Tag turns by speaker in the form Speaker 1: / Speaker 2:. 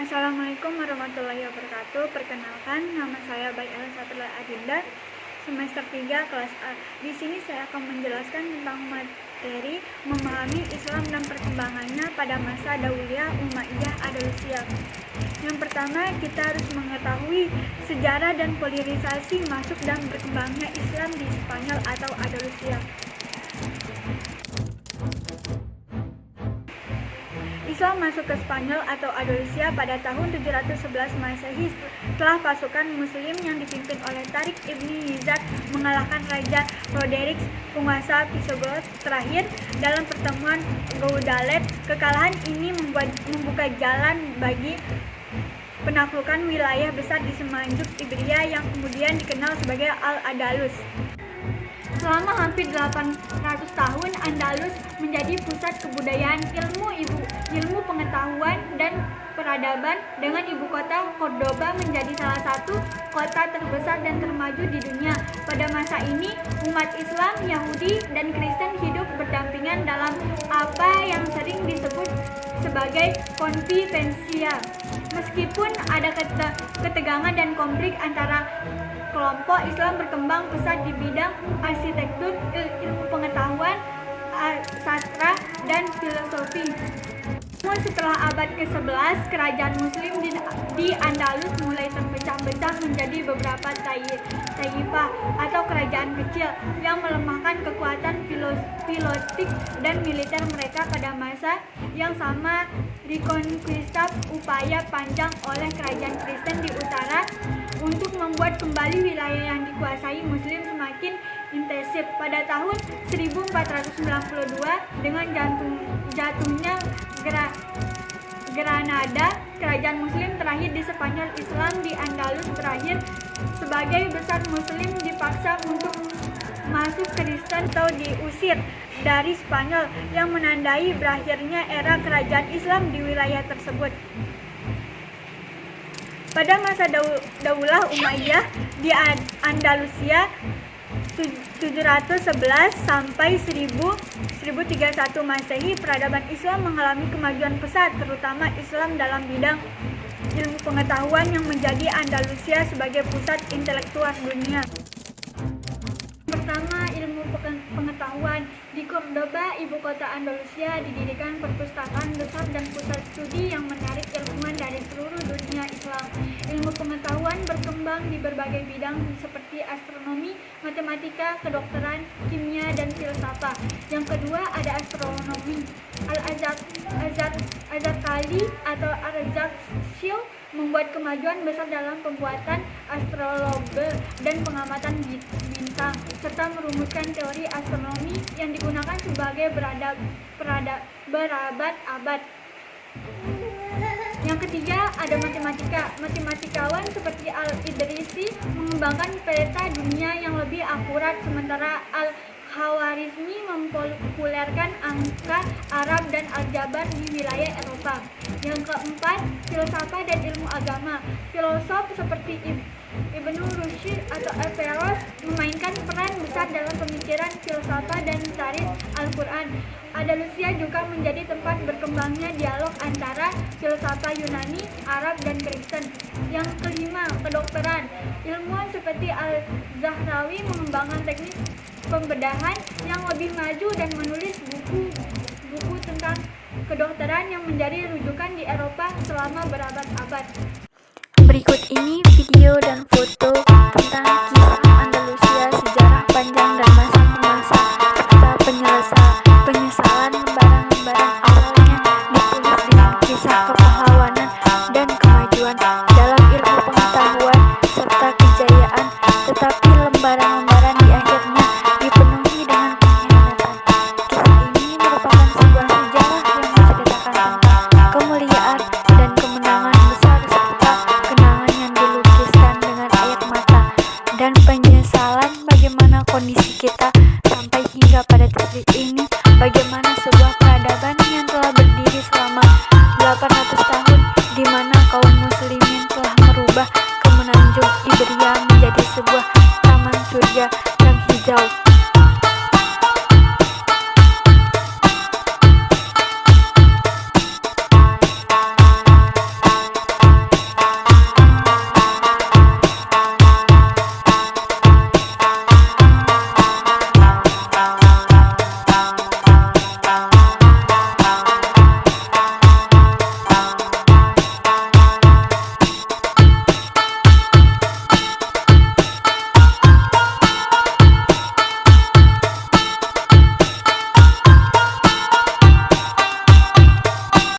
Speaker 1: Assalamualaikum warahmatullahi wabarakatuh. Perkenalkan, nama saya Baik Elsa Adinda, semester 3 kelas A. Di sini saya akan menjelaskan tentang materi memahami Islam dan perkembangannya pada masa Dauliyah Umayyah Andalusiyah. Yang pertama, kita harus mengetahui sejarah dan politisasi masuk dan berkembangnya Islam di Spanyol atau Andalusia. Islam masuk ke Spanyol atau Andalusia pada tahun 711 Masehi setelah pasukan Muslim yang dipimpin oleh Tariq Ibni Ziyad mengalahkan Raja Roderick, penguasa Visigoth terakhir, dalam pertemuan Gaudalet. Kekalahan ini membuka jalan bagi penaklukan wilayah besar di semenanjung Iberia yang kemudian dikenal sebagai Al-Andalus. Selama hampir 800 tahun, Andalus menjadi pusat kebudayaan, ilmu pengetahuan, dan peradaban, dengan ibu kota Cordoba menjadi salah satu kota terbesar dan termaju di dunia. Pada masa ini, umat Islam, Yahudi, dan Kristen hidup berdampingan dalam apa yang sering disebut sebagai konvivensia. Meskipun ada ketegangan dan konflik antara kelompok, Islam berkembang pesat di bidang arsitektur, ilmu pengetahuan, sastra, dan filosofi. Namun setelah abad ke-11, kerajaan Muslim di Andalus mulai terpecah-pecah menjadi beberapa taifah atau kerajaan kecil yang melemahkan kekuatan politik dan militer mereka. Pada masa yang sama, Reconquista, upaya panjang oleh kerajaan Kristen di utara untuk membuat kembali wilayah yang dikuasai Muslim semakin intensif. Pada tahun 1492, dengan jatuhnya Granada, kerajaan Muslim terakhir di Spanyol, Islam di Andalus berakhir. Sebagai besar Muslim dipaksa untuk masuk Kristen atau diusir dari Spanyol, yang menandai berakhirnya era kerajaan Islam di wilayah tersebut. Pada masa Daulah Umayyah di Andalusia 711 sampai 1031 Masehi, peradaban Islam mengalami kemajuan pesat, terutama Islam dalam bidang ilmu pengetahuan yang menjadi Andalusia sebagai pusat intelektual dunia. Pertama, ilmu pengetahuan. Di Cordoba, ibu kota Andalusia, didirikan perpustakaan besar dan pusat studi yang menarik ilmuwan dari seluruh dunia Islam. Ilmu pengetahuan berkembang di berbagai bidang seperti astronomi, matematika, kedokteran, kimia, dan filsafat. Yang kedua, ada astronomi. Al-Azhar-Kali atau Al-Azhar membuat kemajuan besar dalam pembuatan astrologi dan pengamatan bintang, serta merumuskan teori astronomi yang digunakan sebagai berabad-abad. Yang ketiga, ada matematika. Matematikawan seperti Al-Idrisi mengembangkan peta dunia yang lebih akurat, sementara Al-Khawarizmi mempopulerkan angka Arab dan aljabar di wilayah Eropa. Yang keempat, filsafat dan ilmu agama. Filosof seperti Ibnu Rushd atau Averroes memainkan peran besar dalam pemikiran filsafat dan tarikh Al-Quran. Andalusia juga menjadi tempat berkembangnya dialog antara filsafat Yunani, Arab, dan Kristen. Yang kelima, kedokteran. Ilmuwan seperti Al-Zahrawi mengembangkan teknik pembedahan yang lebih maju dan menulis buku tentang kedokteran yang menjadi rujukan di Eropa selama berabad-abad.
Speaker 2: Berikut ini video dan foto